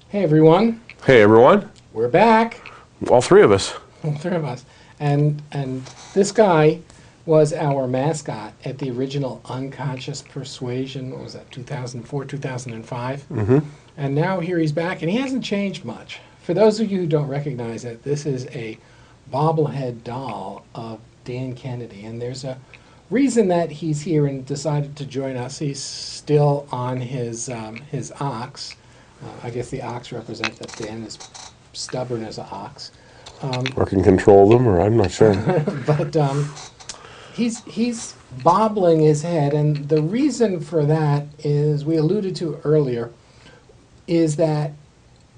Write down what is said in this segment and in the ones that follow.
Hey everyone, Hey everyone, we're back, all three of us. all three of us. And this guy was our mascot at the original Unconscious Persuasion, what was that, 2004, 2005? Mm-hmm. And now here he's back, and he hasn't changed much. For those of you who don't recognize it, this is a bobblehead doll of Dan Kennedy, and there's a reason that he's here and decided to join us. He's still on his ox. I guess the ox represents that Dan is stubborn as an ox. Or can control them, or I'm not sure. But he's bobbling his head, and the reason for that is, we alluded to earlier, is that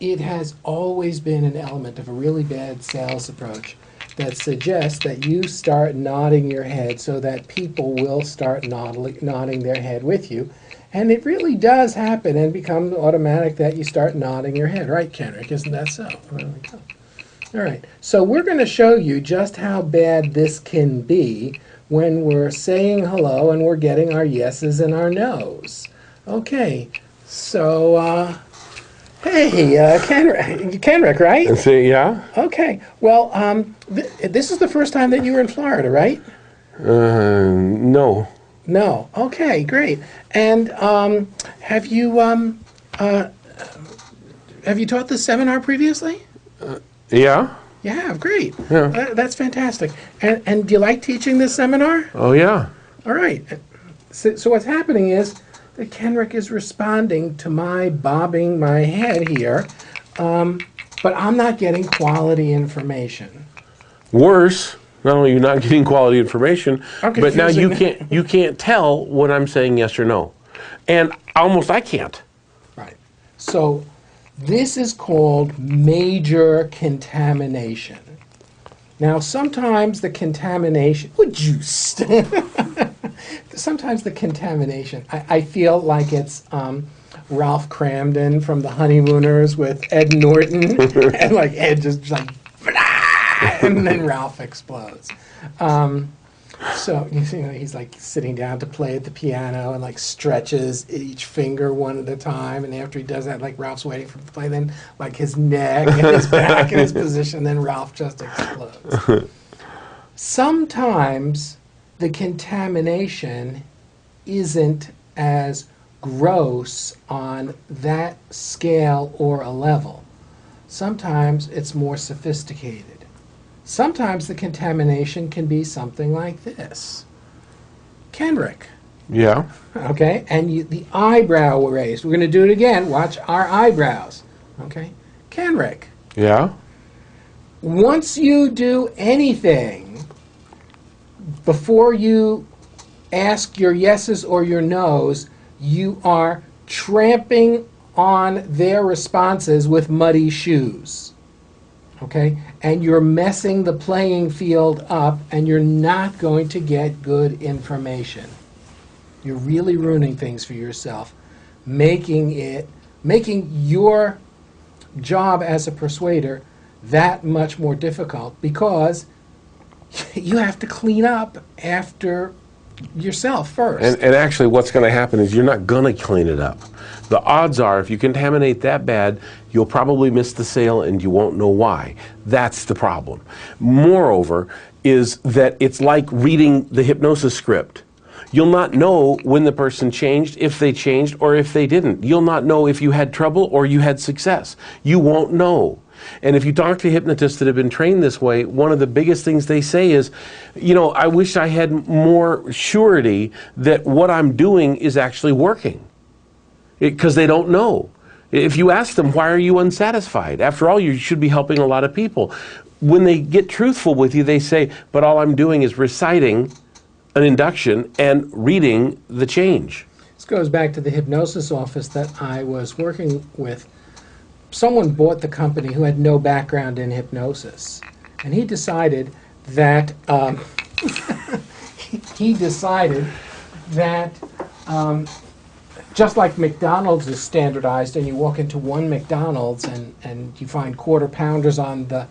it has always been an element of a really bad sales approach that suggests that you start nodding your head so that people will start nodding their head with you. And it really does happen and become automatic that you start nodding your head. Right, Kenrick? Isn't that so? There we go. All right. So we're going to show you just how bad this can be when we're saying hello and we're getting our yeses and our nos. Okay. So, hey, Kenrick, right? Yeah? Okay. Well, this is the first time that you were in Florida, right? No. No. Okay, great. And have you taught this seminar previously? Yeah? You have. Great. Yeah. That's fantastic. And do you like teaching this seminar? Oh, yeah. All right. So what's happening is that Kenrick is responding to my bobbing my head here, but I'm not getting quality information. Worse, not only are you not getting quality information, but now you can't tell when I'm saying yes or no. And almost I can't. Right. So this is called major contamination. Now, sometimes the contamination, sometimes the contamination, I feel like it's Ralph Cramden from The Honeymooners with Ed Norton, and like Ed just like, and then Ralph explodes. So he's like sitting down to play at the piano and like stretches each finger one at a time, and after he does that, like Ralph's waiting for him to play, then like his neck and his back and his position, then Ralph just explodes. Sometimes the contamination isn't as gross on that scale or a level. Sometimes it's more sophisticated. Sometimes the contamination can be something like this. Kenrick. Yeah? Okay, and the eyebrow raised. We're going to do it again. Watch our eyebrows. Okay? Kenrick. Yeah? Once you do anything, before you ask your yeses or your nos, you are tramping on their responses with muddy shoes. Okay? And you're messing the playing field up, and you're not going to get good information. You're really ruining things for yourself, making your job as a persuader that much more difficult, because you have to clean up after yourself first. And actually what's going to happen is you're not going to clean it up. The odds are, if you contaminate that bad, you'll probably miss the sale and you won't know why. That's the problem. Moreover, is that it's like reading the hypnosis script. You'll not know when the person changed, if they changed, or if they didn't. You'll not know if you had trouble or you had success. You won't know. And if you talk to hypnotists that have been trained this way, one of the biggest things they say is, I wish I had more surety that what I'm doing is actually working. Because they don't know. If you ask them, why are you unsatisfied? After all, you should be helping a lot of people. When they get truthful with you, they say, but all I'm doing is reciting an induction and reading the change. This goes back to the hypnosis office that I was working with. Someone bought the company who had no background in hypnosis, and he decided that just like McDonald's is standardized, and you walk into one McDonald's and you find quarter pounders on the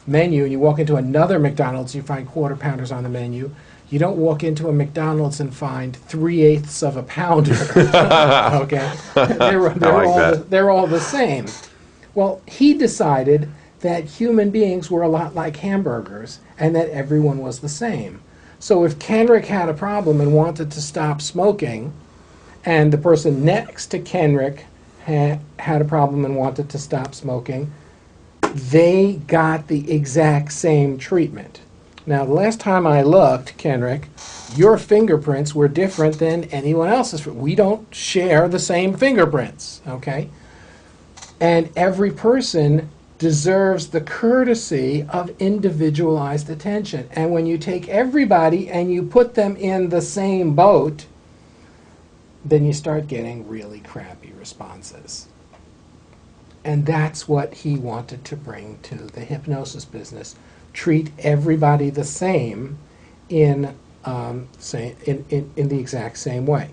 menu, and you walk into another McDonald's, you find quarter pounders on the menu. You don't walk into a McDonald's and find 3/8 of a pounder. Okay, they're all the same. Well, he decided that human beings were a lot like hamburgers and that everyone was the same. So if Kenrick had a problem and wanted to stop smoking, and the person next to Kenrick had a problem and wanted to stop smoking, they got the exact same treatment. Now, the last time I looked, Kenrick, your fingerprints were different than anyone else's. We don't share the same fingerprints, okay? And every person deserves the courtesy of individualized attention. And when you take everybody and you put them in the same boat, then you start getting really crappy responses. And that's what he wanted to bring to the hypnosis business. Treat everybody the same in the exact same way.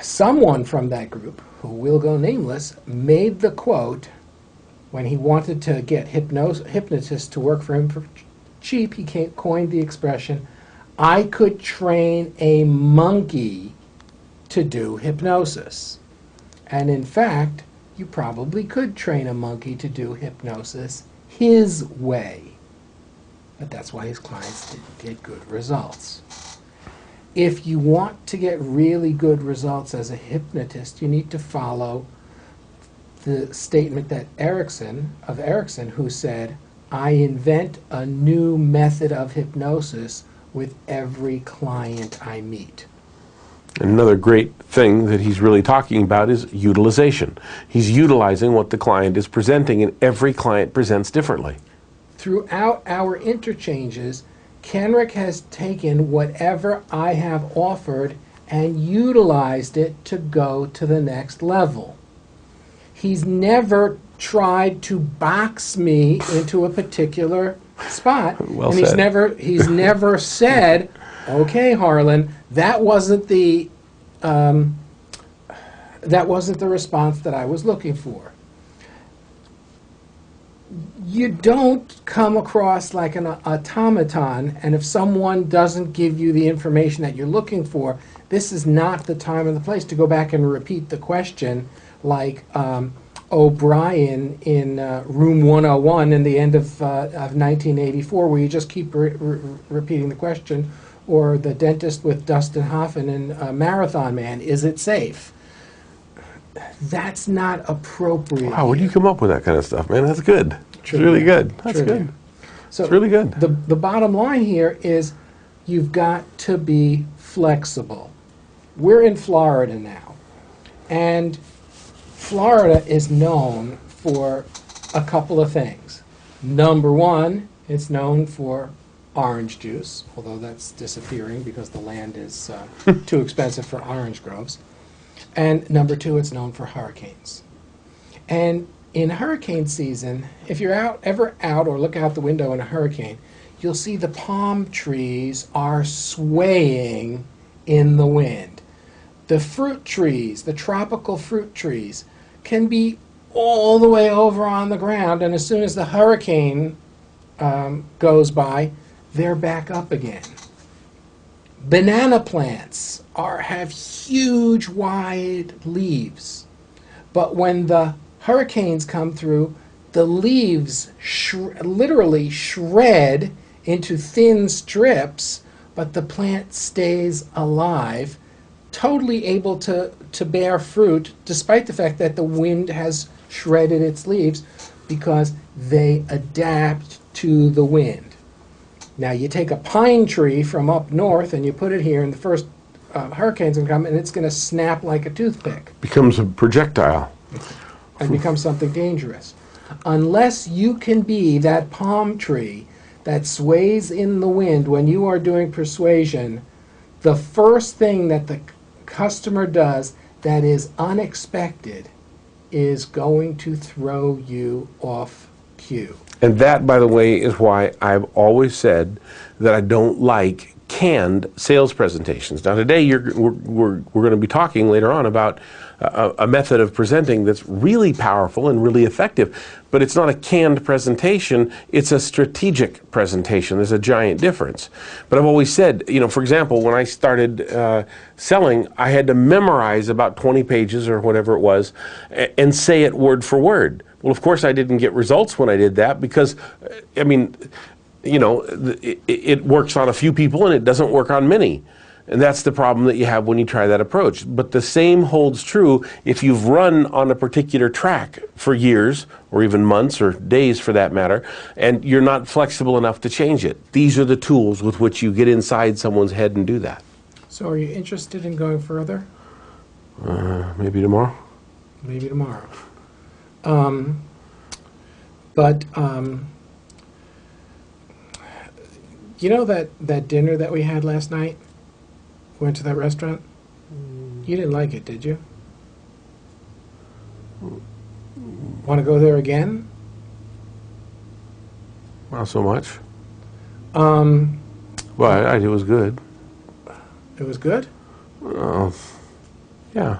Someone from that group, who will go nameless, made the quote when he wanted to get hypnotists to work for him for cheap. He coined the expression, "I could train a monkey to do hypnosis." And in fact, you probably could train a monkey to do hypnosis his way. But that's why his clients didn't get good results. If you want to get really good results as a hypnotist, you need to follow the statement that Erickson, who said, "I invent a new method of hypnosis with every client I meet." Another great thing that he's really talking about is utilization. He's utilizing what the client is presenting, and every client presents differently. Throughout our interchanges, Kenrick has taken whatever I have offered and utilized it to go to the next level. He's never tried to box me into a particular spot. Well and said. He's never said, "Okay, Harlan, that wasn't the response that I was looking for." You don't come across like an automaton, and if someone doesn't give you the information that you're looking for, this is not the time and the place to go back and repeat the question like O'Brien in Room 101 in the end of 1984, where you just keep repeating the question, or the dentist with Dustin Hoffman in Marathon Man, "Is it safe?" That's not appropriate. Wow, where do you come up with that kind of stuff, man? That's good. It's Trivia. really good. That's Trivia. good. So It's really good. The bottom line here is you've got to be flexible. We're in Florida now, and Florida is known for a couple of things. Number one, it's known for orange juice, although that's disappearing because the land is too expensive for orange groves. And number two, it's known for hurricanes. And in hurricane season, if you're ever out or look out the window in a hurricane, you'll see the palm trees are swaying in the wind. The fruit trees, the tropical fruit trees, can be all the way over on the ground, and as soon as the hurricane goes by, they're back up again. Banana plants have huge, wide leaves, but when the hurricanes come through, the leaves literally shred into thin strips, but the plant stays alive, totally able to bear fruit, despite the fact that the wind has shredded its leaves, because they adapt to the wind. Now, you take a pine tree from up north and you put it here, and the first hurricane's going to come, and it's going to snap like a toothpick Becomes a projectile. and become something dangerous. Unless you can be that palm tree that sways in the wind when you are doing persuasion, the first thing that the customer does that is unexpected is going to throw you off cue. And that, by the way, is why I've always said that I don't like canned sales presentations. Now, today we're going to be talking later on about a method of presenting that's really powerful and really effective, but it's not a canned presentation, it's a strategic presentation. There's a giant difference. But I've always said, you know, for example, when I started selling, I had to memorize about 20 pages or whatever it was and say it word for word. Well, of course, I didn't get results when I did that because, I mean, you know, it works on a few people and it doesn't work on many. And that's the problem that you have when you try that approach. But the same holds true if you've run on a particular track for years, or even months or days for that matter, and you're not flexible enough to change it. These are the tools with which you get inside someone's head and do that. So are you interested in going further? Maybe tomorrow? Maybe tomorrow. You know that dinner that we had last night? Went to that restaurant? You didn't like it, did you? Want to go there again? Not so much. Well, It was good. it was good? Yeah.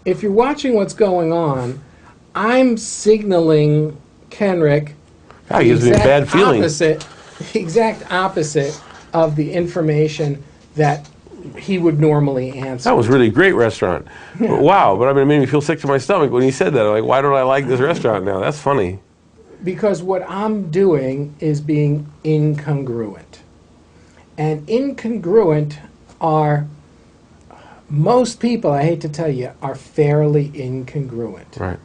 If you're watching what's going on, I'm signaling Kenrick That gives me a bad feeling. the exact opposite of the information that he would normally answer. That was really a great restaurant. Yeah. Wow, but I mean, it made me feel sick to my stomach when he said that. I'm like, why don't I like this restaurant now? That's funny. Because what I'm doing is being incongruent. And incongruent are, most people, I hate to tell you, are fairly incongruent. Right.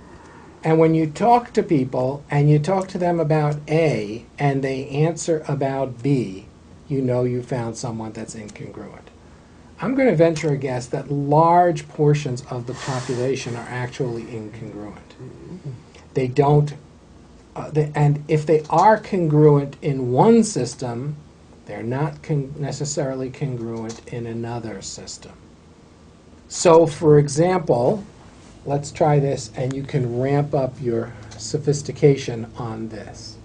And when you talk to people and you talk to them about A and they answer about B, you know you found someone that's incongruent. I'm going to venture a guess that large portions of the population are actually incongruent. They don't, and if they are congruent in one system, they're not necessarily congruent in another system. So, for example, let's try this, and you can ramp up your sophistication on this.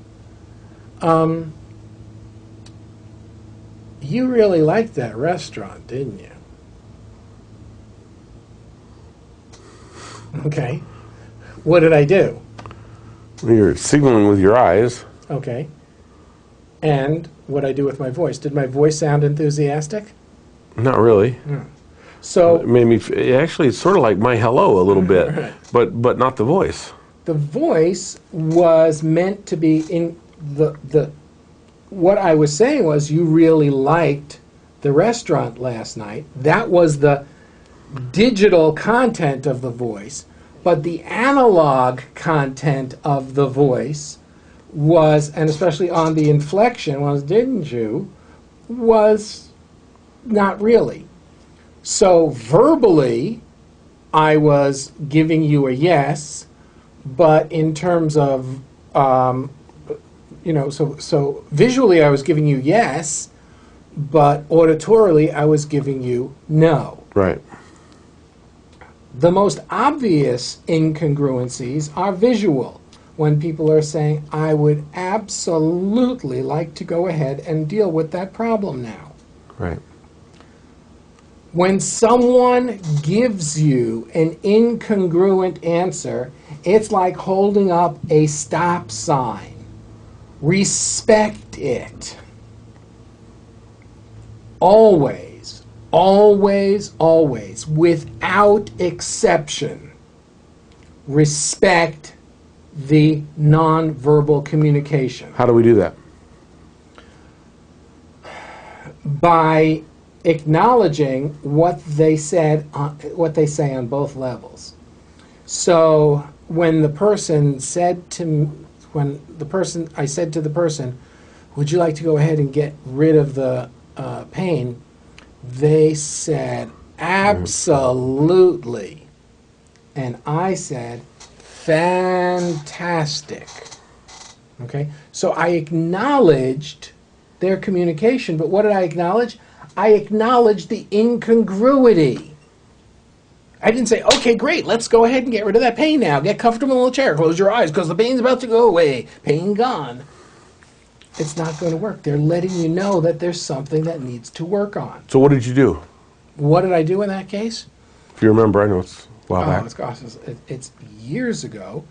You really liked that restaurant, didn't you? Okay. What did I do? You're signaling with your eyes. Okay. And what did I do with my voice? Did my voice sound enthusiastic? Not really. So It made me. Actually, it's sort of like my hello a little bit, Right. but not the voice. the voice was meant to be in the what I was saying was you really liked the restaurant last night. That was the digital content of the voice, but the analog content of the voice was, and especially on the inflection was, didn't you, was not really. So verbally, I was giving you a yes, but in terms of, so visually I was giving you yes, but auditorily I was giving you no. Right. The most obvious incongruencies are visual. When people are saying, I would absolutely like to go ahead and deal with that problem now. Right. When someone gives you an incongruent answer, it's like holding up a stop sign. Respect it. Always, always, always, without exception, respect the nonverbal communication. How do we do that? By acknowledging what they said, what they say on both levels. So when the person said to me, I said to the person, would you like to go ahead and get rid of the pain? They said, absolutely. And I said, fantastic. Okay? So I acknowledged their communication, but what did I acknowledge? I acknowledged the incongruity. I didn't say, okay, great, let's go ahead and get rid of that pain now. Get comfortable in the chair. Close your eyes because the pain's about to go away. Pain gone. It's not going to work. They're letting you know that there's something that needs to work on. So what did you do? What did I do in that case? If you remember, I know it's a while Oh, back. gosh, it's years ago.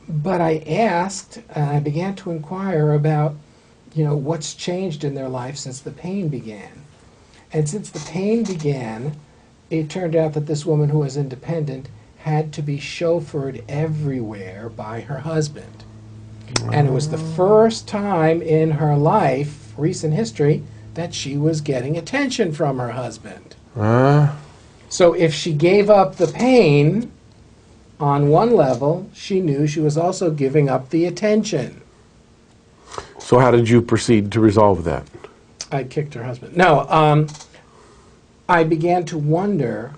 But I asked, and I began to inquire about, what's changed in their life since the pain began. And since the pain began, it turned out that this woman who was independent had to be chauffeured everywhere by her husband. And it was the first time in her life, recent history, that she was getting attention from her husband. So if she gave up the pain, on one level, she knew she was also giving up the attention. So how did you proceed to resolve that? I kicked her husband. No, I began to wonder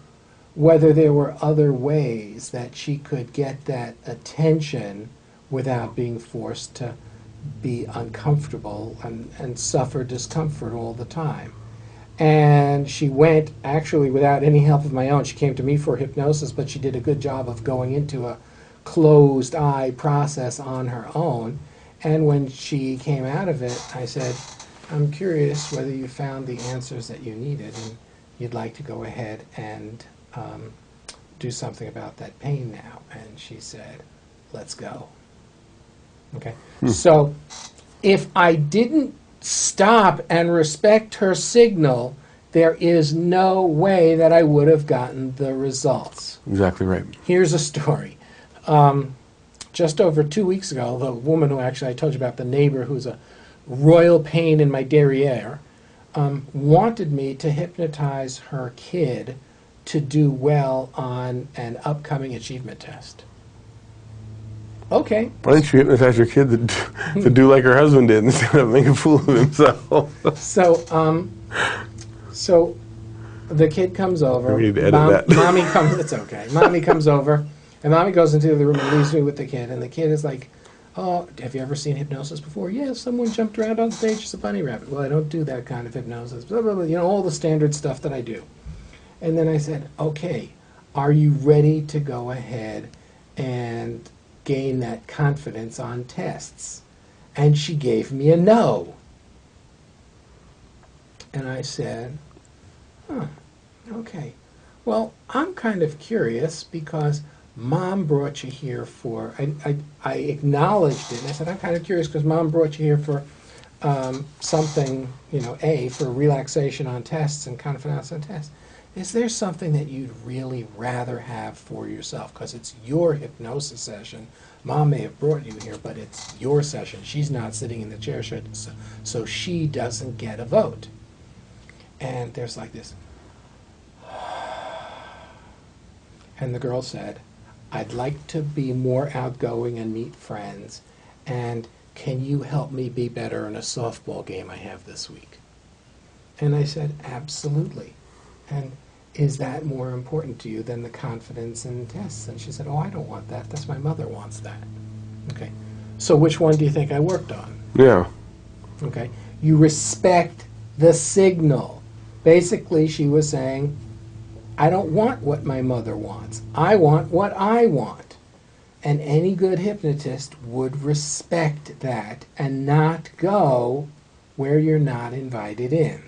whether there were other ways that she could get that attention without being forced to be uncomfortable and suffer discomfort all the time. And she went, actually, without any help of my own. She came to me for hypnosis, but she did a good job of going into a closed eye process on her own. And when she came out of it, I said, I'm curious whether you found the answers that you needed and you'd like to go ahead and do something about that pain now. And she said, let's go. Okay. So if I didn't stop and respect her signal, there is no way that I would have gotten the results. Exactly right. Here's a story. Just over 2 weeks ago, the woman who actually I told you about, the neighbor who's a royal pain in my derriere, wanted me to hypnotize her kid to do well on an upcoming achievement test. Okay. Why didn't you hypnotize your kid to do like her husband did instead of make a fool of himself? So the kid comes over. We need to edit that. Mommy comes. It's okay. Mommy comes over, and mommy goes into the room and leaves me with the kid. And the kid is like, "Oh, have you ever seen hypnosis before?" "Yes, someone jumped around on stage as a bunny rabbit." "Well, I don't do that kind of hypnosis." Blah blah blah. All the standard stuff that I do. And then I said, "Okay, are you ready to go ahead and gain that confidence on tests?" And she gave me a no. And I said, okay. Well, I'm kind of curious because Mom brought you here for, I acknowledged it. And I said, I'm kind of curious because Mom brought you here for something, for relaxation on tests and confidence on tests. Is there something that you'd really rather have for yourself? Because it's your hypnosis session. Mom may have brought you here, but it's your session. She's not sitting in the chair, so she doesn't get a vote. And there's like this. And the girl said, I'd like to be more outgoing and meet friends. And can you help me be better in a softball game I have this week? And I said, absolutely. And is that more important to you than the confidence in tests? And she said, oh, I don't want that. That's my mother wants that. Okay. So which one do you think I worked on? Yeah. Okay. You respect the signal. Basically, she was saying, I don't want what my mother wants. I want what I want. And any good hypnotist would respect that and not go where you're not invited in.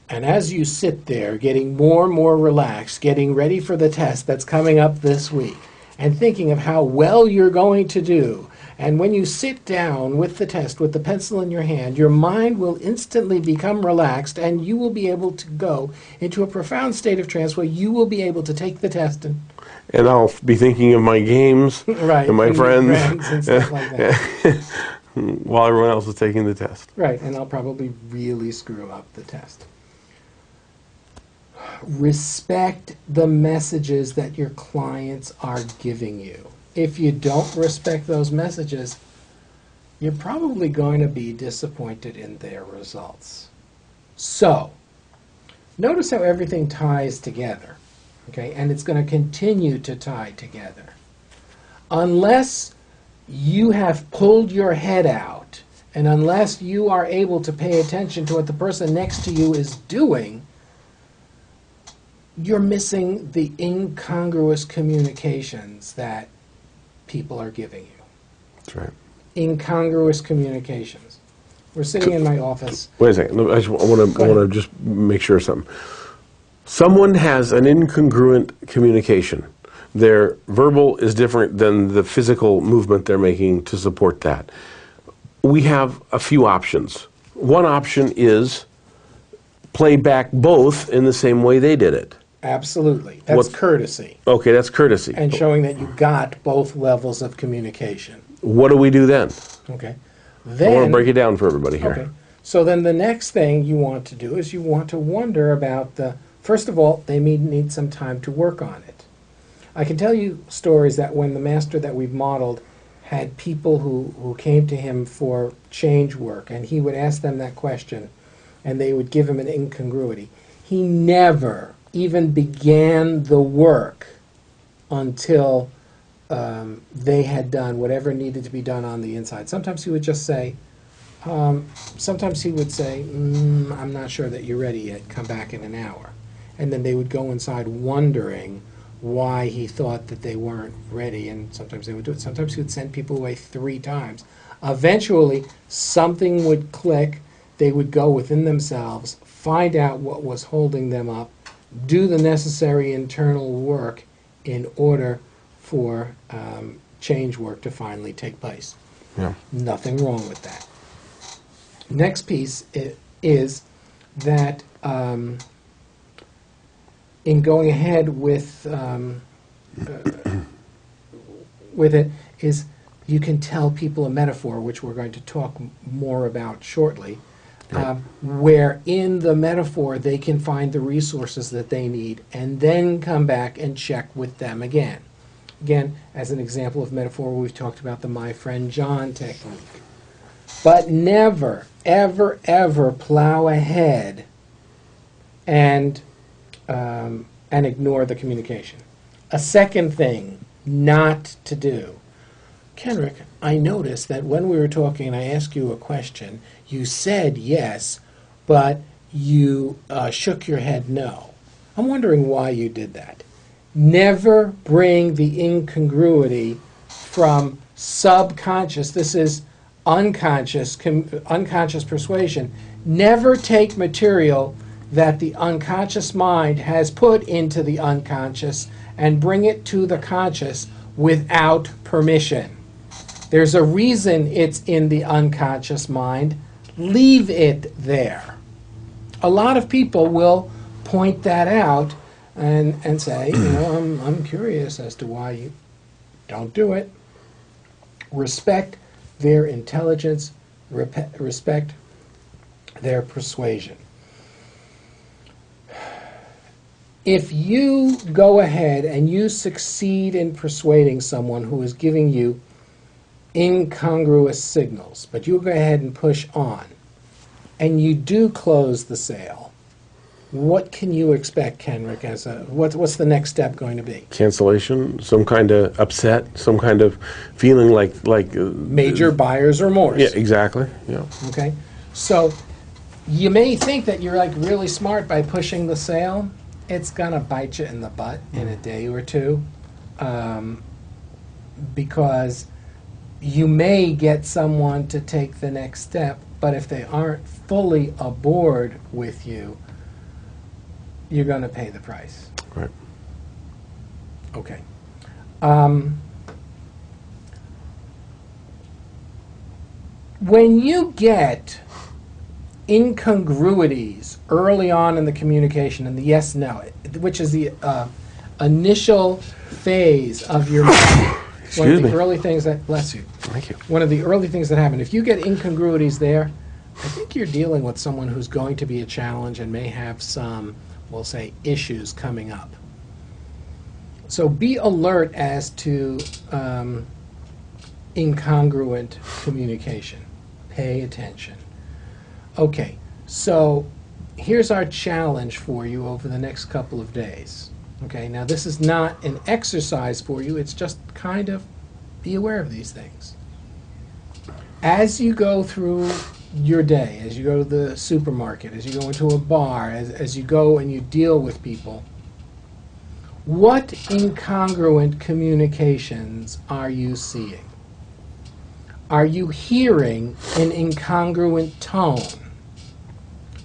And as you sit there getting more and more relaxed, getting ready for the test that's coming up this week, and thinking of how well you're going to do, and when you sit down with the test with the pencil in your hand, your mind will instantly become relaxed and you will be able to go into a profound state of trance where you will be able to take the test and I'll be thinking of my games right, and my friends and stuff like that. While everyone else is taking the test. Right, and I'll probably really screw up the test. Respect the messages that your clients are giving you. If you don't respect those messages, you're probably going to be disappointed in their results. So, notice how everything ties together, okay? And it's going to continue to tie together. Unless you have pulled your head out, and unless you are able to pay attention to what the person next to you is doing, you're missing the incongruous communications that people are giving you. That's right. Incongruous communications. We're sitting in my office. Wait a second. I want to just make sure of something. Someone has an incongruent communication. Their verbal is different than the physical movement they're making to support that. We have a few options. One option is play back both in the same way they did it. Absolutely. That's courtesy. Okay, that's courtesy. And showing that you got both levels of communication. What do we do then? Okay. I want Then, to break it down for everybody here. okay. So then the next thing you want to do is you want to wonder about first of all, they may need some time to work on it. I can tell you stories that when the master that we've modeled had people who came to him for change work, and he would ask them that question, and they would give him an incongruity. He never even began the work until they had done whatever needed to be done on the inside. Sometimes he would just say, sometimes he would say, I'm not sure that you're ready yet, come back in an hour. And then they would go inside wondering why he thought that they weren't ready, and sometimes they would do it. Sometimes he would send people away 3 times. Eventually, something would click, they would go within themselves, find out what was holding them up, do the necessary internal work in order for change work to finally take place. Yeah. Nothing wrong with that. Next piece is that in going ahead with it is you can tell people a metaphor, which we're going to talk more about shortly, where in the metaphor they can find the resources that they need and then come back and check with them again. Again, as an example of metaphor, we've talked about the My Friend John technique. But never, ever, ever plow ahead and ignore the communication. A second thing not to do. Kenrick, I noticed that when we were talking and I asked you a question, you said yes, but you shook your head no. I'm wondering why you did that. Never bring the incongruity from subconscious. This is unconscious persuasion. Never take material that the unconscious mind has put into the unconscious and bring it to the conscious without permission. There's a reason it's in the unconscious mind. Leave it there. A lot of people will point that out and say, I'm curious as to why you don't do it. Respect their intelligence, respect their persuasion. If you go ahead and you succeed in persuading someone who is giving you incongruous signals, but you go ahead and push on, and you do close the sale, what can you expect, Kenrick, what's the next step going to be? Cancellation, some kind of upset, some kind of feeling like major buyer's remorse. Yeah, exactly. Yeah. Okay, so you may think that you're like really smart by pushing the sale. It's gonna bite you in the butt in a day or two, because you may get someone to take the next step, but if they aren't fully aboard with you, you're going to pay the price. Right. Okay. When you get incongruities early on in the communication and the yes-no, which is the initial phase of your one of the early things that, bless you. Thank you. One of the early things that happen, if you get incongruities there, I think you're dealing with someone who's going to be a challenge and may have some, we'll say, issues coming up. So be alert as to incongruent communication. Pay attention. Okay, so here's our challenge for you over the next couple of days. Okay, now this is not an exercise for you, it's just kind of be aware of these things. As you go through your day, as you go to the supermarket, as you go into a bar, as you go and you deal with people, What incongruent communications are you seeing? Are you hearing an incongruent tone?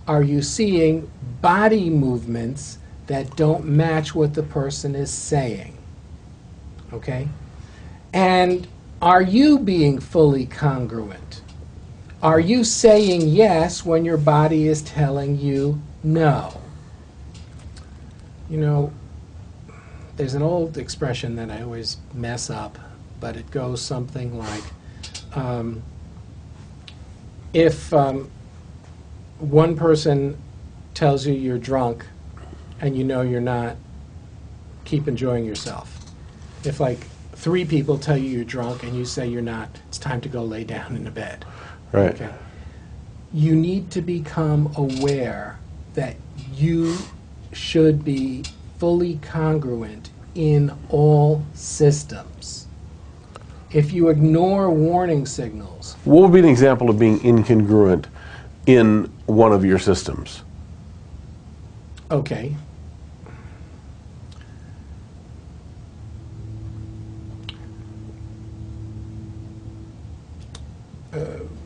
Are you seeing body movements that don't match what the person is saying? Okay? And are you being fully congruent? Are you saying yes when your body is telling you no? You know, there's an old expression that I always mess up, but it goes something like, if one person tells you you're drunk and you know you're not, keep enjoying yourself. If like 3 people tell you you're drunk and you say you're not, it's time to go lay down in the bed. Right. Okay. You need to become aware that you should be fully congruent in all systems. If you ignore warning signals, What would be an example of being incongruent in one of your systems? okay.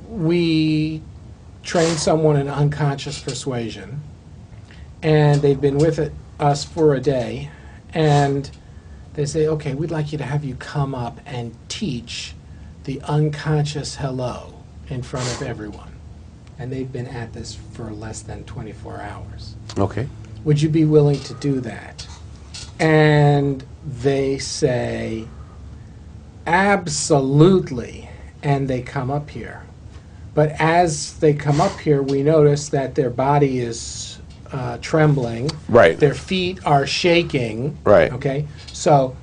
We train someone in unconscious persuasion, and they've been with us for a day, and they say, okay, we'd like you to have you come up and teach the unconscious hello in front of everyone. And they've been at this for less than 24 hours. Okay. Would you be willing to do that? And they say, absolutely, and they come up here. But as they come up here, we notice that their body is trembling. Right. Their feet are shaking. Right. Okay? So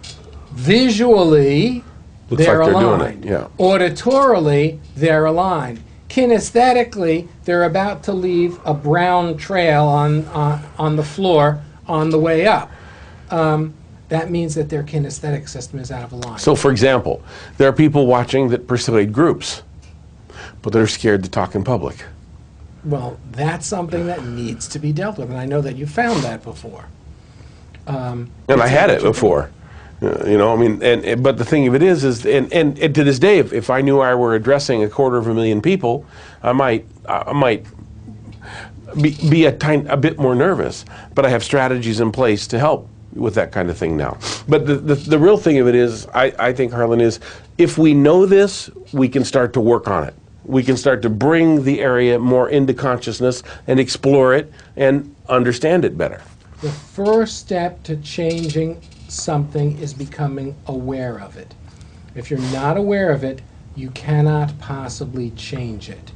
visually, Looks they're like they're doing aligned. it, yeah. Auditorily, they're aligned. Kinesthetically, they're about to leave a brown trail on the floor on the way up. That means that their kinesthetic system is out of alignment. So, for example, there are people watching that persuade groups, but they're scared to talk in public. Well, that's something that needs to be dealt with, and I know that you found that before. And I had it before. You know, I mean, but the thing of it is and to this day, if I knew I were addressing 250,000 people, I might be a bit more nervous. But I have strategies in place to help with that kind of thing now. But the real thing of it is, I think, Harlan, is if we know this, we can start to work on it. We can start to bring the area more into consciousness and explore it and understand it better. The first step to changing something is becoming aware of it. If you're not aware of it, you cannot possibly change it.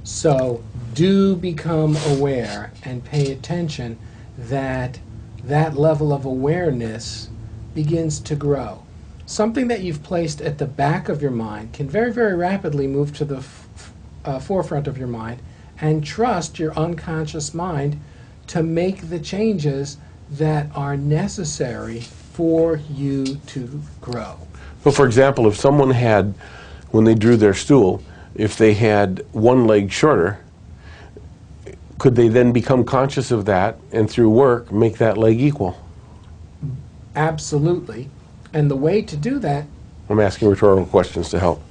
So do become aware and pay attention that that level of awareness begins to grow. Something that you've placed at the back of your mind can very, very rapidly move to the forefront of your mind, and trust your unconscious mind to make the changes that are necessary for you to grow. So, for example, if someone had, when they drew their stool, if they had one leg shorter, could they then become conscious of that and through work make that leg equal? Absolutely. And the way to do that, I'm asking rhetorical questions to help.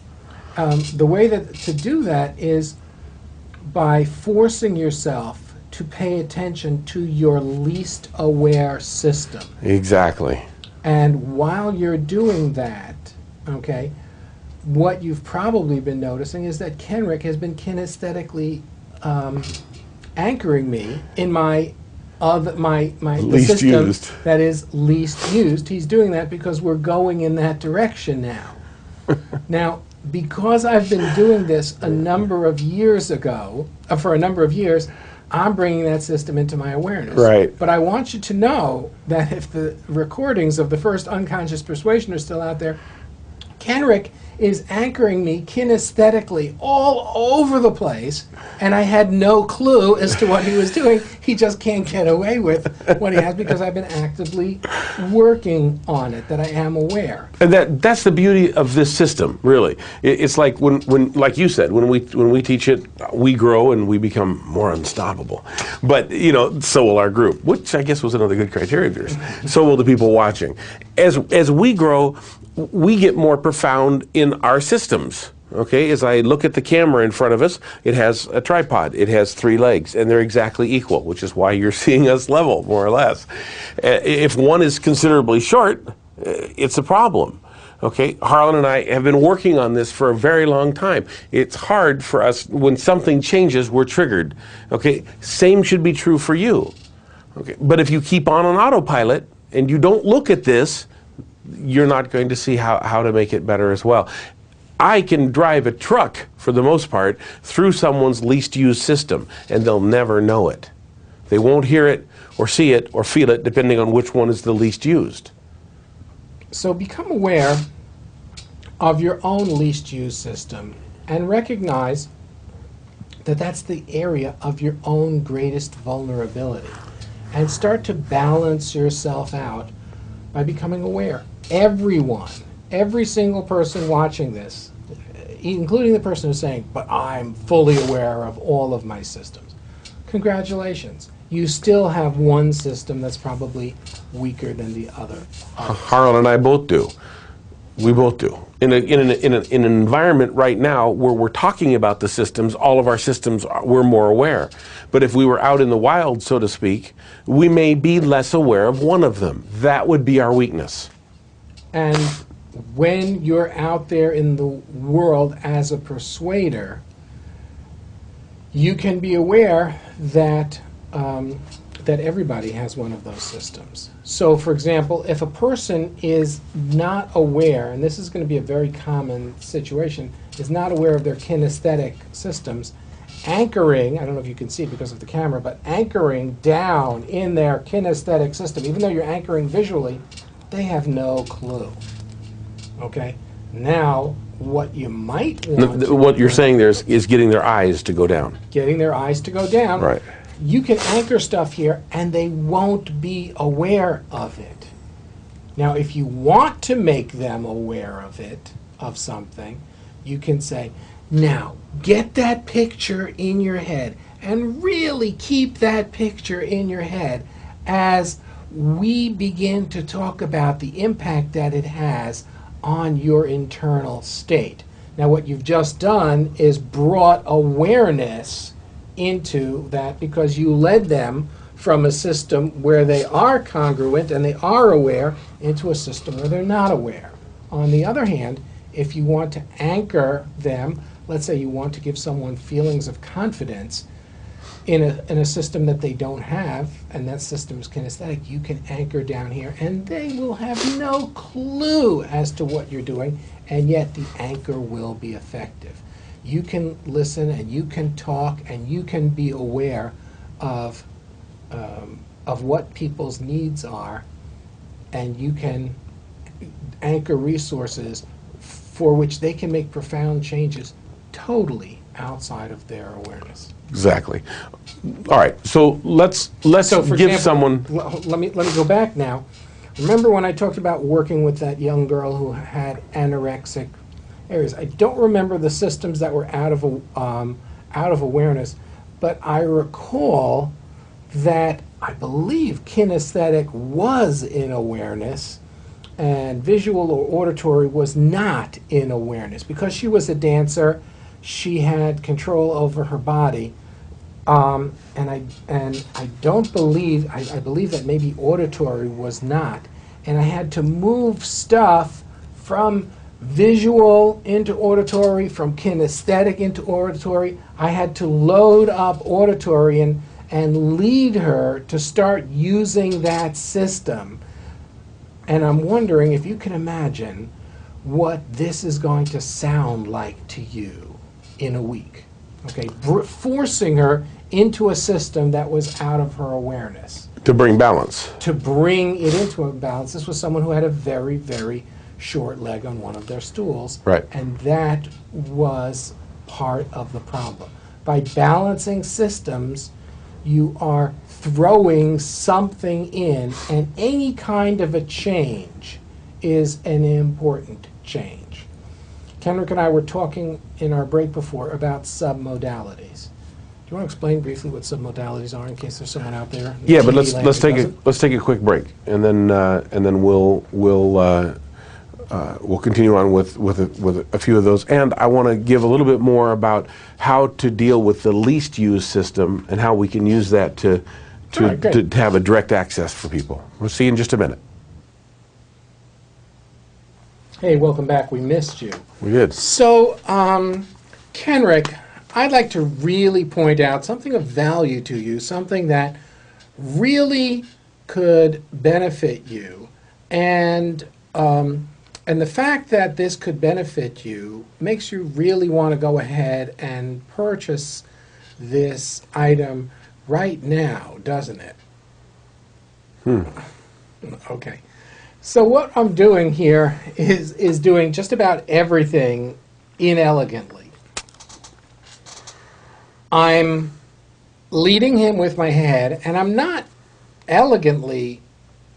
the way that to do that is by forcing yourself to pay attention to your least aware system. Exactly. And while you're doing that, okay, what you've probably been noticing is that Kenrick has been kinesthetically anchoring me in my the Least system used. that is least used. He's doing that because we're going in that direction now. Now, because I've been doing this a number of years ago, for a number of years, I'm bringing that system into my awareness. Right. But I want you to know that if the recordings of the first unconscious persuasion are still out there, Kenrick is anchoring me kinesthetically all over the place, and I had no clue as to what he was doing. He just can't get away with what he has because I've been actively working on it, that I am aware. And that's the beauty of this system, really. It's like when like you said, when we teach it, we grow and we become more unstoppable. But so will our group, which I guess was another good criteria of yours. So will the people watching. As we grow, we get more profound in our systems. Okay, as I look at the camera in front of us, it has a tripod, it has 3 legs, and they're exactly equal, which is why you're seeing us level, more or less. If one is considerably short, it's a problem. Okay, Harlan and I have been working on this for a very long time. It's hard for us, when something changes, we're triggered. Okay, same should be true for you. Okay, but if you keep on autopilot and you don't look at this, you're not going to see how to make it better as well. I can drive a truck, for the most part, through someone's least used system, and they'll never know it. They won't hear it, or see it, or feel it, depending on which one is the least used. So become aware of your own least used system and recognize that that's the area of your own greatest vulnerability. And start to balance yourself out by becoming aware. Everyone, every single person watching this, including the person who's saying, but I'm fully aware of all of my systems. Congratulations. You still have one system that's probably weaker than the other. Harlan and I both do. We both do. In an environment right now where we're talking about the systems, all of our systems, we're more aware. But if we were out in the wild, so to speak, we may be less aware of one of them. That would be our weakness. And when you're out there in the world as a persuader, you can be aware that that everybody has one of those systems. So, for example, if a person is not aware, and this is going to be a very common situation, is not aware of their kinesthetic systems, anchoring, I don't know if you can see it because of the camera, but anchoring down in their kinesthetic system, even though you're anchoring visually, they have no clue. Okay? Now, what you might want what you're saying there is getting their eyes to go down. Getting their eyes to go down. Right. You can anchor stuff here and they won't be aware of it. Now, if you want to make them aware of it, of something, you can say, now, get that picture in your head and really keep that picture in your head as we begin to talk about the impact that it has on your internal state. Now, what you've just done is brought awareness into that because you led them from a system where they are congruent and they are aware into a system where they're not aware. On the other hand, if you want to anchor them, let's say you want to give someone feelings of confidence in a system that they don't have, and that system is kinesthetic, you can anchor down here and they will have no clue as to what you're doing, and yet the anchor will be effective. You can listen and you can talk and you can be aware of what people's needs are, and you can anchor resources for which they can make profound changes totally outside of their awareness. Exactly. All right. So let's So, for give example, someone. Let me go back now. Remember when I talked about working with that young girl who had anorexic areas? I don't remember the systems that were out of awareness, but I recall that I believe kinesthetic was in awareness and visual or auditory was not in awareness. Because she was a dancer, she had control over her body, and I don't believe, I believe that maybe auditory was not, and I had to move stuff from visual into auditory, from kinesthetic into auditory. I had to load up auditory and lead her to start using that system. And I'm wondering if you can imagine what this is going to sound like to you in a week. Okay, forcing her into a system that was out of her awareness. To bring balance. To bring it into a balance. This was someone who had a very, very short leg on one of their stools. Right. And that was part of the problem. By balancing systems, you are throwing something in, and any kind of a change is an important change. Kenrick and I were talking in our break before about submodalities. Do you want to explain briefly what submodalities are in case there's someone out there? In Yeah, but TV land let's who take doesn't? let's take a quick break, and then we'll continue on with a few of those. And I want to give a little bit more about how to deal with the least used system and how we can use that to All right, great. to have a direct access for people. We'll see you in just a minute. Hey, welcome back. We missed you. We did. So, Kenrick, I'd like to really point out something of value to you, something that really could benefit you. And the fact that this could benefit you makes you really want to go ahead and purchase this item right now, doesn't it? Okay. So what I'm doing here is doing just about everything inelegantly. I'm leading him with my head, and I'm not elegantly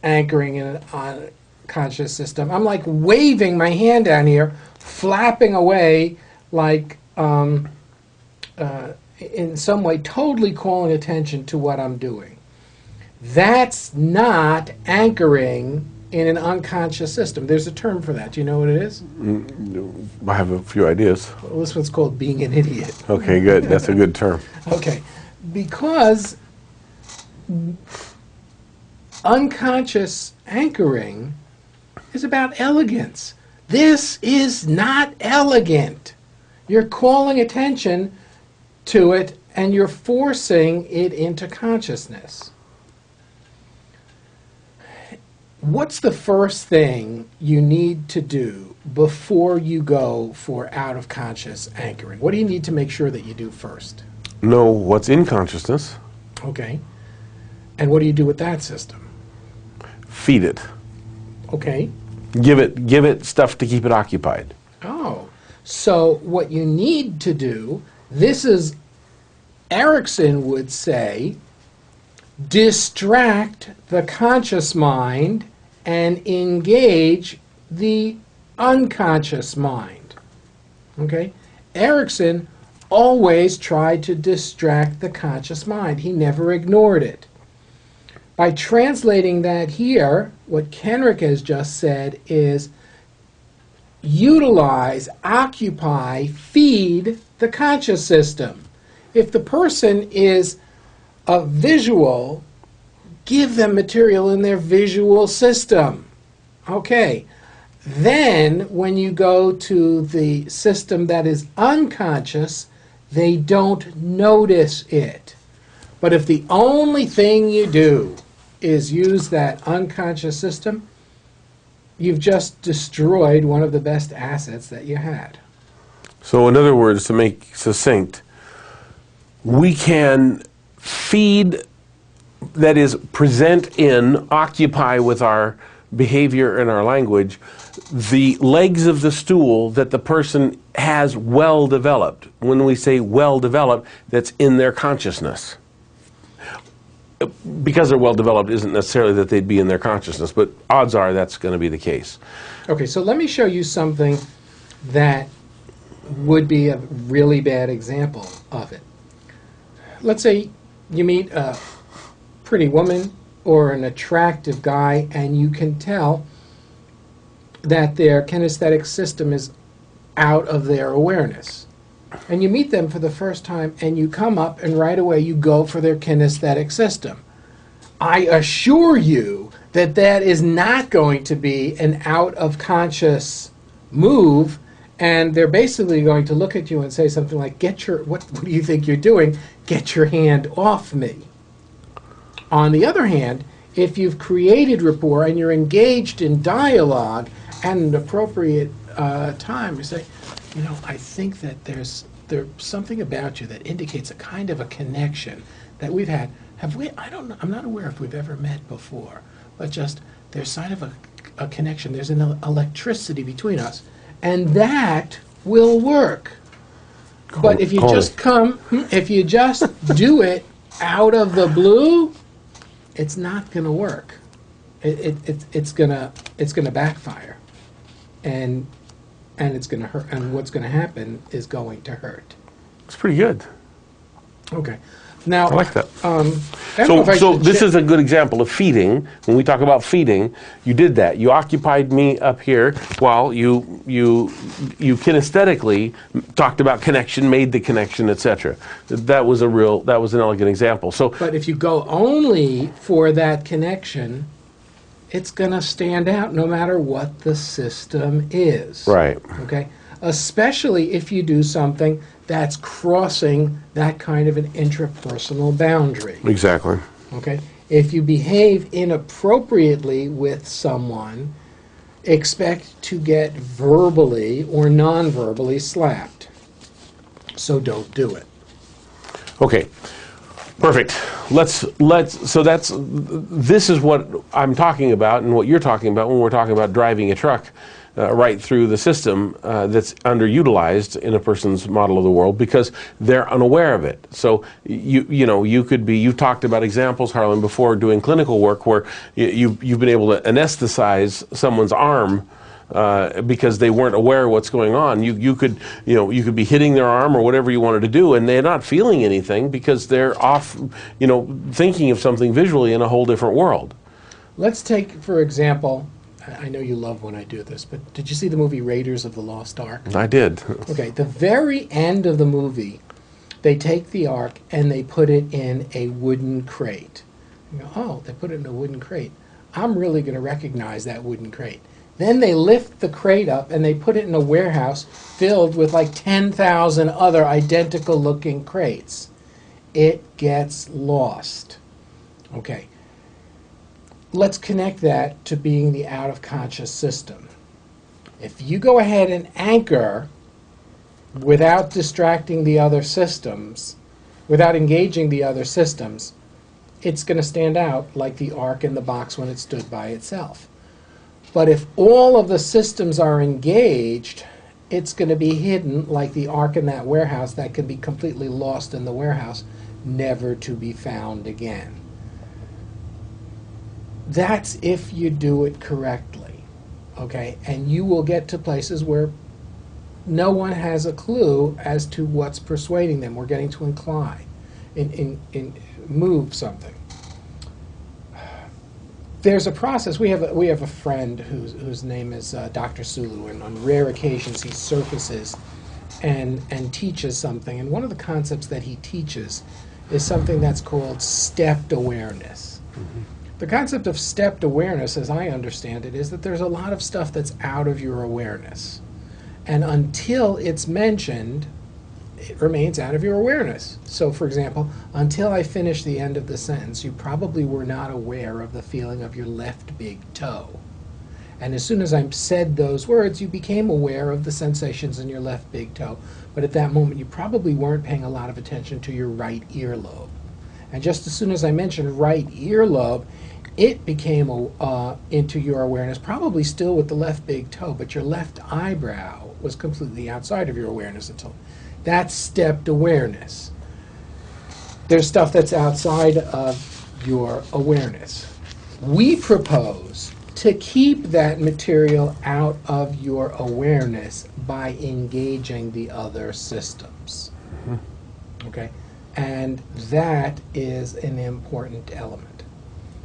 anchoring in an unconscious system. I'm like waving my hand down here, flapping away like in some way totally calling attention to what I'm doing. That's not anchoring in an unconscious system. There's a term for that. Do you know what it is? I have a few ideas. Well, this one's called being an idiot. Okay, good. That's a good term. Okay. Because unconscious anchoring is about elegance. This is not elegant. You're calling attention to it and you're forcing it into consciousness. What's the first thing you need to do before you go for out of conscious anchoring? What do you need to make sure that you do first? Know what's in consciousness. Okay. And what do you do with that system? Feed it. Okay. Give it stuff to keep it occupied. Oh. So what you need to do, this is, Erickson would say, distract the conscious mind and engage the unconscious mind. Okay? Erickson always tried to distract the conscious mind. He never ignored it. By translating that here, what Kenrick has just said is utilize, occupy, feed the conscious system. If the person is a visual, give them material in their visual system. Okay. Then, when you go to the system that is unconscious, they don't notice it. But if the only thing you do is use that unconscious system, you've just destroyed one of the best assets that you had. So in other words, to make succinct, we can feed, that is, present in, occupy with our behavior and our language, the legs of the stool that the person has well developed. When we say well developed, that's in their consciousness. Because they're well developed isn't necessarily that they'd be in their consciousness, but odds are that's going to be the case. Okay, so let me show you something that would be a really bad example of it. Let's say you meet a pretty woman or an attractive guy, and you can tell that their kinesthetic system is out of their awareness. And you meet them for the first time, and you come up, and right away you go for their kinesthetic system. I assure you that that is not going to be an out-of-conscious move, and they're basically going to look at you and say something like, what do you think you're doing? Get your hand off me. On the other hand, if you've created rapport and you're engaged in dialogue at an appropriate time, you say, I think that there's something about you that indicates a kind of a connection that we've had. Have we? I don't know. I'm not aware if we've ever met before, but just there's a connection. There's an electricity between us. And that will work. But if you just if you just do it out of the blue, it's not going to work. It's gonna backfire, and it's gonna hurt. And what's going to happen is going to hurt. It's pretty good. Okay. Now, I like that. So This is a good example of feeding. When we talk about feeding, you did that. You occupied me up here while you kinesthetically talked about connection, made the connection, etc. That was an elegant example. So, but if you go only for that connection, it's going to stand out no matter what the system is. right. Okay? Especially if you do something that's crossing that kind of an intrapersonal boundary. Exactly. Okay? If you behave inappropriately with someone, expect to get verbally or non-verbally slapped. So don't do it. Okay. Perfect. This is what I'm talking about and what you're talking about when we're talking about driving a truck right through the system that's underutilized in a person's model of the world because they're unaware of it. So you talked about examples, Harlan, before doing clinical work where you've been able to anesthetize someone's arm because they weren't aware of what's going on. You could be hitting their arm or whatever you wanted to do, and they're not feeling anything because they're off, thinking of something visually in a whole different world. Let's take, for example, I know you love when I do this, but did you see the movie Raiders of the Lost Ark? I did. Okay, the very end of the movie, they take the Ark and they put it in a wooden crate. You go, oh, they put it in a wooden crate. I'm really going to recognize that wooden crate. Then they lift the crate up and they put it in a warehouse filled with like 10,000 other identical looking crates. It gets lost. Okay. Let's connect that to being the out-of-conscious system. If you go ahead and anchor without distracting the other systems, without engaging the other systems, it's going to stand out like the Ark in the box when it stood by itself. But if all of the systems are engaged, it's going to be hidden like the Ark in that warehouse that can be completely lost in the warehouse, never to be found again. That's if you do it correctly, okay? And you will get to places where no one has a clue as to what's persuading them. We're getting to incline, move something. There's a process. We have a friend whose name is Dr. Sulu, and on rare occasions he surfaces and teaches something. And one of the concepts that he teaches is something that's called stepped awareness. Mm-hmm. The concept of stepped awareness, as I understand it, is that there's a lot of stuff that's out of your awareness. And until it's mentioned, it remains out of your awareness. So, for example, until I finish the end of the sentence, you probably were not aware of the feeling of your left big toe. And as soon as I said those words, you became aware of the sensations in your left big toe. But at that moment, you probably weren't paying a lot of attention to your right earlobe. And just as soon as I mentioned right earlobe, it became into your awareness, probably still with the left big toe, but your left eyebrow was completely outside of your awareness until. That's stepped awareness. There's stuff that's outside of your awareness. We propose to keep that material out of your awareness by engaging the other systems. Mm-hmm. Okay? And that is an important element.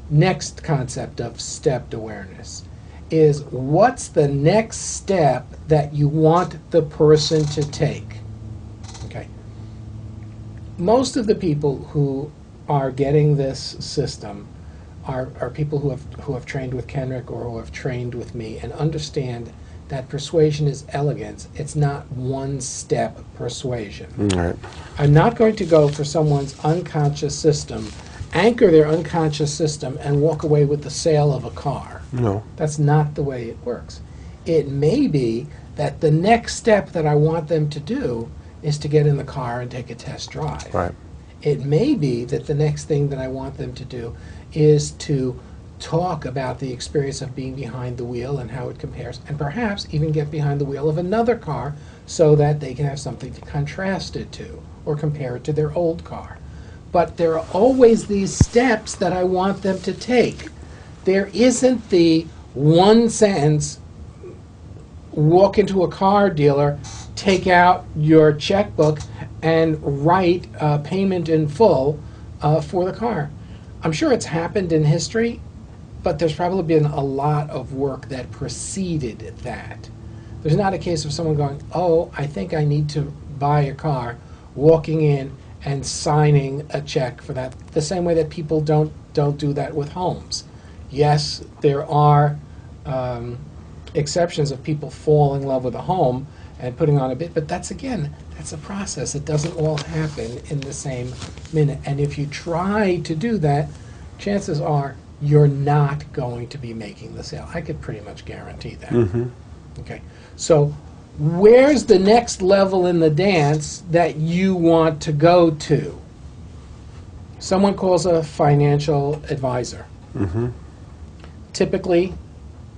Next concept of stepped awareness is what's the next step that you want the person to take? Okay. Most of the people who are getting this system are people who have trained with Kenrick or who have trained with me and understand that persuasion is elegance. It's not one-step persuasion. Right. I'm not going to go for someone's unconscious system, anchor their unconscious system, and walk away with the sale of a car. No. That's not the way it works. It may be that the next step that I want them to do is to get in the car and take a test drive. Right. It may be that the next thing that I want them to do is to talk about the experience of being behind the wheel and how it compares, and perhaps even get behind the wheel of another car so that they can have something to contrast it to or compare it to their old car. But there are always these steps that I want them to take. There isn't the one sentence, walk into a car dealer, take out your checkbook, and write payment in full for the car. I'm sure it's happened in history, but there's probably been a lot of work that preceded that. There's not a case of someone going, oh, I think I need to buy a car, walking in and signing a check for that, the same way that people don't do that with homes. Yes, there are exceptions of people falling in love with a home and putting on a bid, but that's a process. It doesn't all happen in the same minute. And if you try to do that, chances are you're not going to be making the sale. I could pretty much guarantee that. Okay, so where's the next level in the dance that you want to go to? Someone calls a financial advisor. Typically,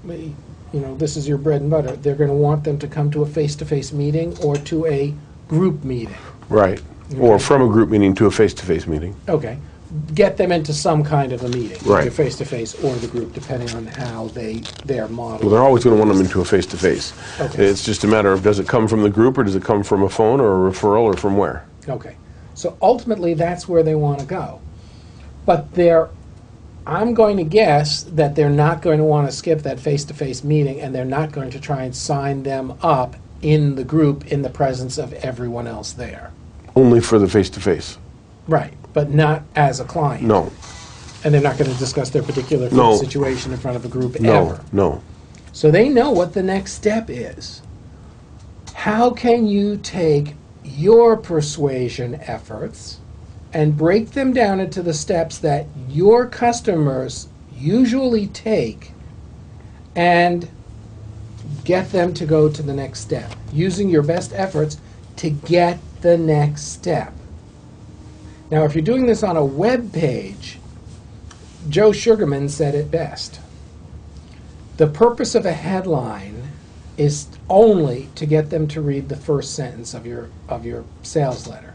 this is your bread and butter. They're going to want them to come to a face-to-face meeting or to a group meeting. Right. Okay. Or from a group meeting to a face-to-face meeting. Okay. Get them into some kind of a meeting, Right. either face-to-face or the group, depending on how they're modeled. Well, they're always going to want them into a face-to-face. Okay. It's just a matter of, does it come from the group or does it come from a phone or a referral or from where? Okay. So ultimately, that's where they want to go. But I'm going to guess that they're not going to want to skip that face-to-face meeting, and they're not going to try and sign them up in the group in the presence of everyone else there. Only for the face-to-face. Right, but not as a client. No. And they're not going to discuss their particular No. situation in front of a group No. ever. No. So they know what the next step is. How can you take your persuasion efforts and break them down into the steps that your customers usually take and get them to go to the next step, using your best efforts to get the next step? Now, if you're doing this on a web page, Joe Sugarman said it best. The purpose of a headline is only to get them to read the first sentence of your sales letter.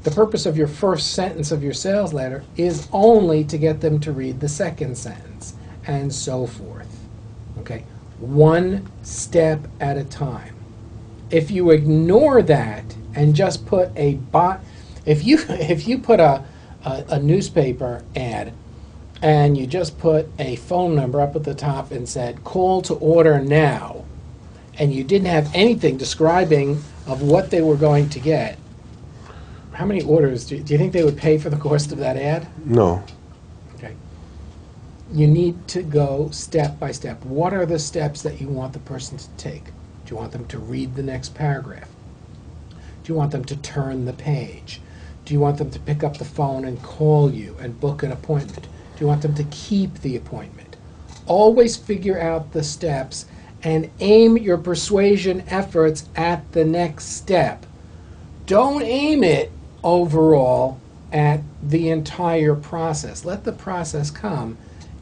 The purpose of your first sentence of your sales letter is only to get them to read the second sentence, and so forth. Okay? One step at a time. If you ignore that and just put if you put a newspaper ad and you just put a phone number up at the top and said, call to order now, and you didn't have anything describing of what they were going to get, how many orders do you think they would pay for the cost of that ad? No. Okay. You need to go step by step. What are the steps that you want the person to take? Do you want them to read the next paragraph? Do you want them to turn the page? Do you want them to pick up the phone and call you and book an appointment? Do you want them to keep the appointment? Always figure out the steps and aim your persuasion efforts at the next step. Don't aim it overall at the entire process. Let the process come.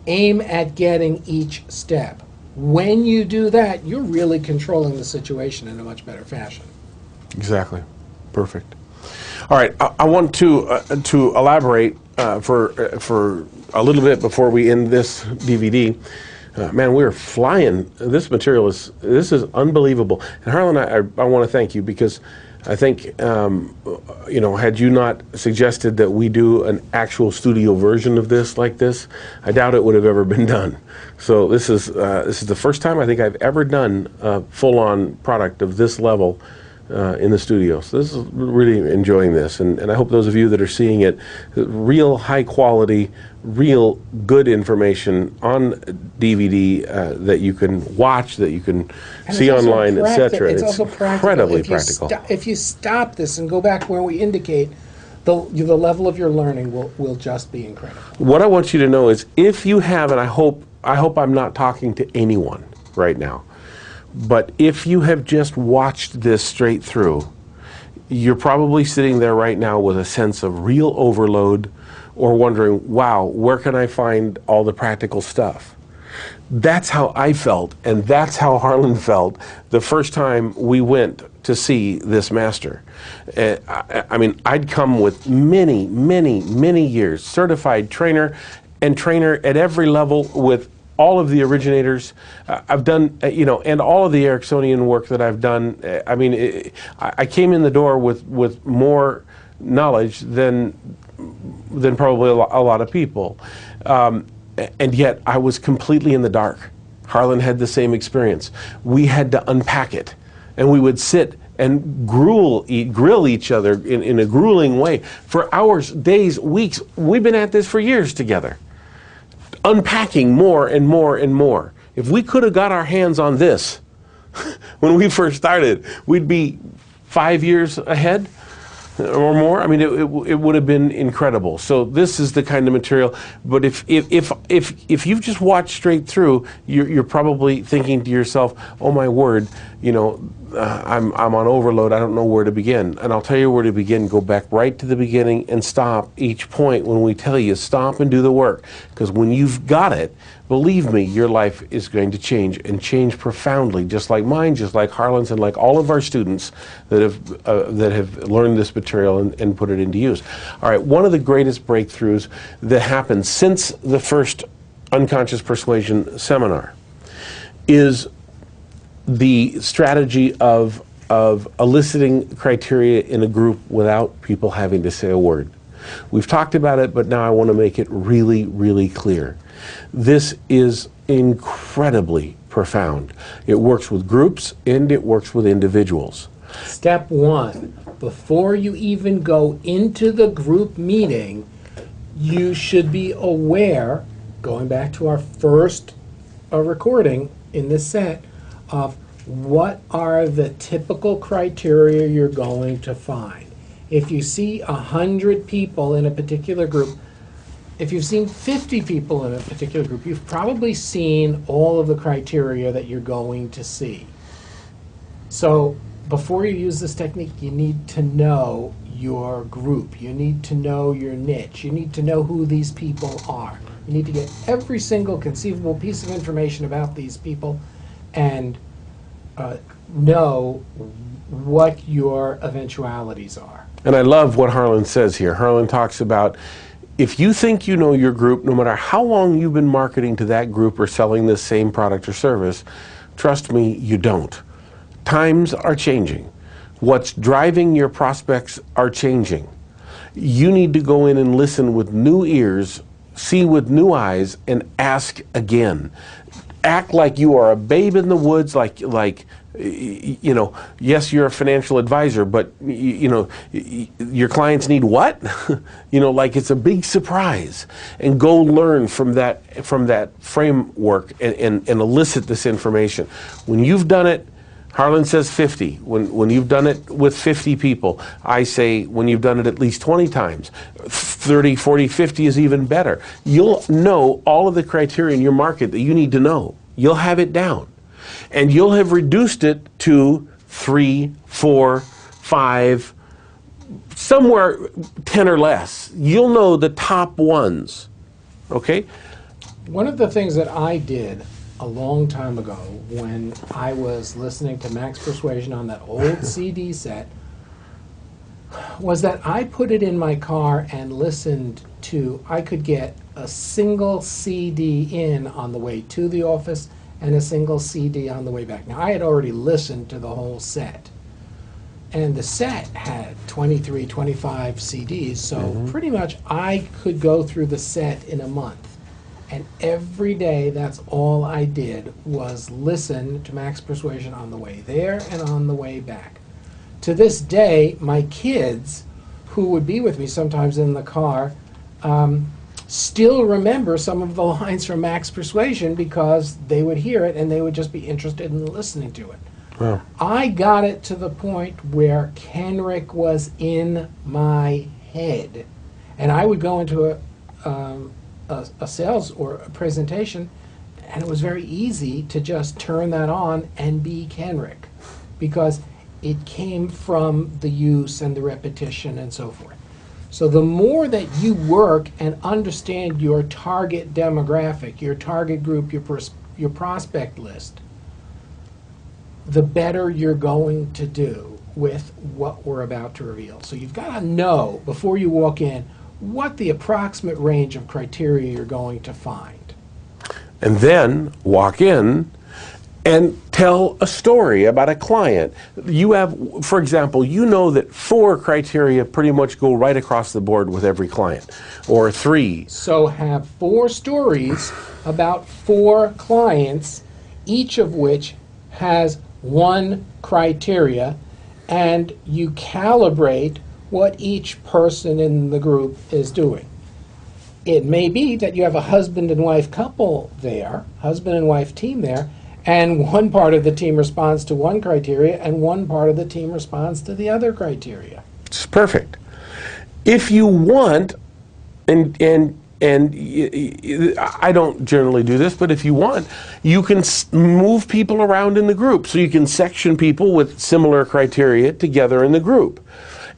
Aim at getting each step. When you do that, you're really controlling the situation in a much better fashion. Exactly. Perfect. All right. I want to elaborate for a little bit before we end this DVD. Man, we're flying. This material is unbelievable. And Harlan, I want to thank you, because I think, had you not suggested that we do an actual studio version of this like this, I doubt it would have ever been done. So this is the first time I think I've ever done a full-on product of this level in the studio. So this is really enjoying this, and I hope those of you that are seeing it, real high quality, real good information on DVD that you can watch, that you can see online, etc. It's also incredibly practical. If you stop this and go back where we indicate, the level of your learning will just be incredible. What I want you to know is, if you have, and I hope I'm not talking to anyone right now, but if you have just watched this straight through, you're probably sitting there right now with a sense of real overload, or wondering, wow, where can I find all the practical stuff? That's how I felt, and that's how Harlan felt the first time we went to see this master. I mean, I'd come with many, many, many years, certified trainer and trainer at every level with all of the originators. I've done, and all of the Ericksonian work that I've done. I mean, I came in the door with more knowledge than probably a lot of people. And yet I was completely in the dark. Harlan had the same experience. We had to unpack it, and we would sit and grill each other in a grueling way for hours, days, weeks. We've been at this for years together, unpacking more and more and more. If we could have got our hands on this when we first started, we'd be 5 years ahead or more. I mean, it would have been incredible. So this is the kind of material. But if you've just watched straight through, you're probably thinking to yourself, "Oh my word, I'm on overload. I don't know where to begin." And I'll tell you where to begin. Go back right to the beginning and stop each point when we tell you stop and do the work. Because when you've got it, believe me, your life is going to change, and change profoundly, just like mine, just like Harlan's, and like all of our students that have learned this material and put it into use. All right, one of the greatest breakthroughs that happened since the first Unconscious Persuasion seminar is the strategy of eliciting criteria in a group without people having to say a word. We've talked about it, but now I want to make it really, really clear. This is incredibly profound. It works with groups and it works with individuals. Step one, before you even go into the group meeting, you should be aware, going back to our first recording in this set, of what are the typical criteria you're going to find. If you see 100 people in a particular group, if you've seen 50 people in a particular group, you've probably seen all of the criteria that you're going to see. So before you use this technique, you need to know your group. You need to know your niche. You need to know who these people are. You need to get every single conceivable piece of information about these people and know what your eventualities are. And I love what Harlan says here. Harlan talks about, if you think you know your group, no matter how long you've been marketing to that group or selling this same product or service, trust me, you don't. Times are changing. What's driving your prospects are changing. You need to go in and listen with new ears, see with new eyes, and ask again. Act like you are a babe in the woods, like yes, you're a financial advisor, but your clients need what? Like it's a big surprise. And go learn from that framework and elicit this information. When you've done it, Harlan says 50. When you've done it with 50 people, I say when you've done it at least 20 times, 30, 40, 50 is even better. You'll know all of the criteria in your market that you need to know. You'll have it down. And you'll have reduced it to 3, 4, 5, somewhere 10 or less. You'll know the top ones, okay? One of the things that I did a long time ago when I was listening to Max Persuasion on that old CD set was that I put it in my car and listened to, I could get a single CD in on the way to the office and a single CD on the way back. Now, I had already listened to the whole set. And the set had 23, 25 CDs, so pretty much I could go through the set in a month. And every day, that's all I did was listen to Max Persuasion on the way there and on the way back. To this day, my kids, who would be with me sometimes in the car, still remember some of the lines from Max Persuasion because they would hear it and they would just be interested in listening to it. Wow. I got it to the point where Kenrick was in my head. And I would go into a sales or a presentation, and it was very easy to just turn that on and be Kenrick because it came from the use and the repetition and so forth. So the more that you work and understand your target demographic, your target group, your prospect list, the better you're going to do with what we're about to reveal. So you've got to know before you walk in what the approximate range of criteria you're going to find. And then walk in and tell a story about a client. You have, for example, you know that 4 criteria pretty much go right across the board with every client, or 3. So have 4 stories about 4 clients, each of which has 1 criteria, and you calibrate what each person in the group is doing. It may be that you have a husband and wife couple there, husband and wife team there, and one part of the team responds to 1 criteria and one part of the team responds to the other criteria. It's perfect. If you want, and I don't generally do this, but if you want, you can move people around in the group. So you can section people with similar criteria together in the group.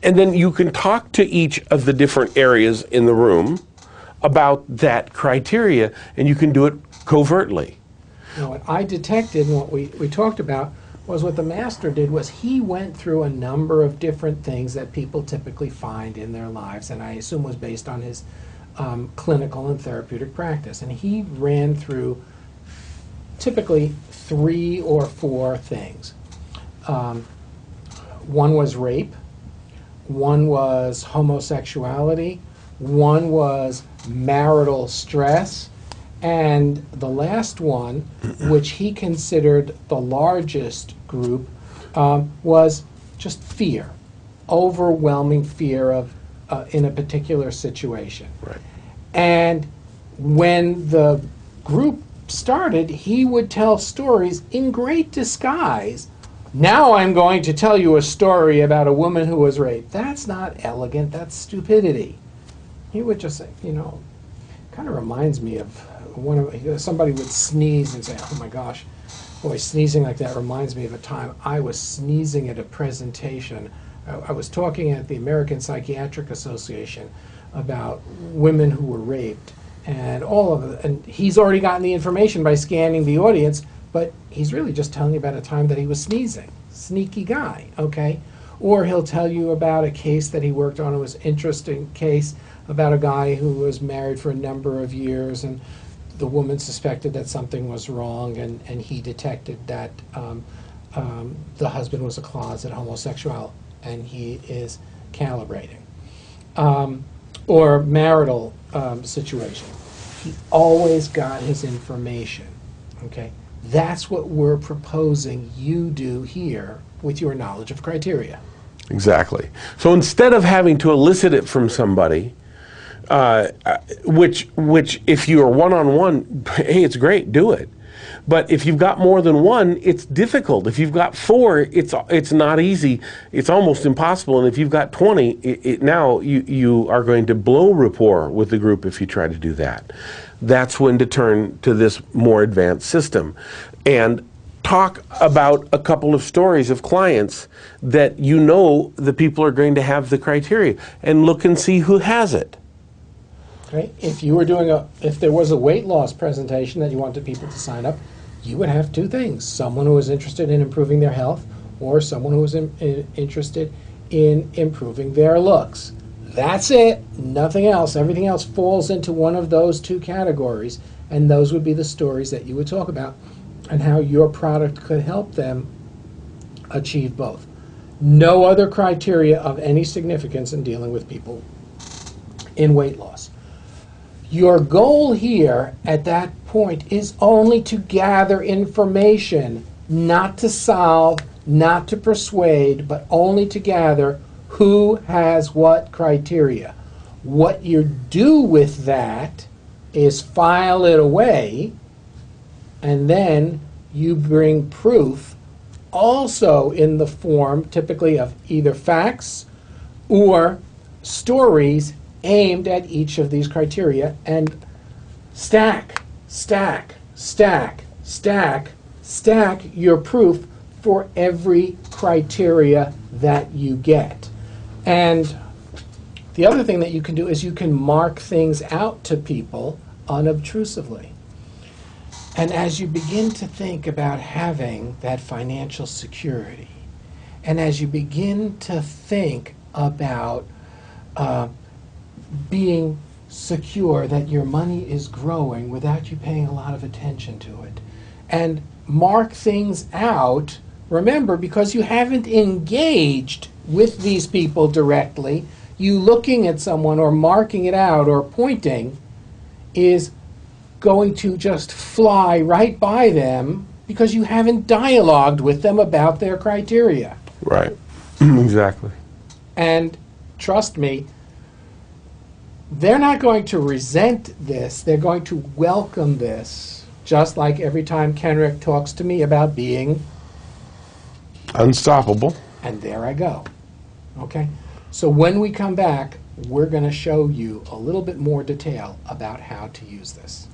And then you can talk to each of the different areas in the room about that criteria, and you can do it covertly. Now, what I detected and what we talked about was what the master did was he went through a number of different things that people typically find in their lives, and I assume was based on his clinical and therapeutic practice. And he ran through typically 3 or 4 things. One was rape, one was homosexuality, one was marital stress, and the last one, which he considered the largest group, was just fear, overwhelming fear of in a particular situation. Right. And when the group started, he would tell stories in great disguise. Now I'm going to tell you a story about a woman who was raped. That's not elegant, that's stupidity. He would just say, kind of reminds me of somebody would sneeze and say, oh my gosh, boy, sneezing like that reminds me of a time I was sneezing at a presentation. I was talking at the American Psychiatric Association about women who were raped, and all of it. And he's already gotten the information by scanning the audience, but he's really just telling you about a time that he was sneezing. Sneaky guy, okay? Or he'll tell you about a case that he worked on. It was an interesting case about a guy who was married for a number of years, and the woman suspected that something was wrong, and he detected that the husband was a closet homosexual, and he is calibrating. Or marital situation. He always got his information, okay? That's what we're proposing you do here with your knowledge of criteria. Exactly. So instead of having to elicit it from somebody, which if you are one-on-one, hey, it's great, do it. But if you've got more than one, it's difficult. If you've got 4, it's not easy. It's almost impossible. And if you've got 20, now you are going to blow rapport with the group if you try to do that. That's when to turn to this more advanced system. And talk about a couple of stories of clients that you know the people are going to have the criteria, and look and see who has it. Okay. If you were if there was a weight loss presentation that you wanted people to sign up, you would have 2 things: someone who was interested in improving their health, or someone who was interested in improving their looks. That's it. Nothing else. Everything else falls into one of those 2 categories, and those would be the stories that you would talk about and how your product could help them achieve both. No other criteria of any significance in dealing with people in weight loss. Your goal here at that point is only to gather information, not to solve, not to persuade, but only to gather who has what criteria. What you do with that is file it away, and then you bring proof, also in the form typically of either facts or stories aimed at each of these criteria, and stack your proof for every criteria that you get. And The other thing that you can do is you can mark things out to people unobtrusively. And as you begin to think about having that financial security, and as you begin to think about being secure that your money is growing without you paying a lot of attention to it, and mark things out, remember, because you haven't engaged with these people directly, you looking at someone or marking it out or pointing is going to just fly right by them because you haven't dialogued with them about their criteria. Right. Exactly. And trust me, they're not going to resent this. They're going to welcome this, just like every time Kenrick talks to me about being unstoppable. And there I go. Okay? So when we come back, we're going to show you a little bit more detail about how to use this.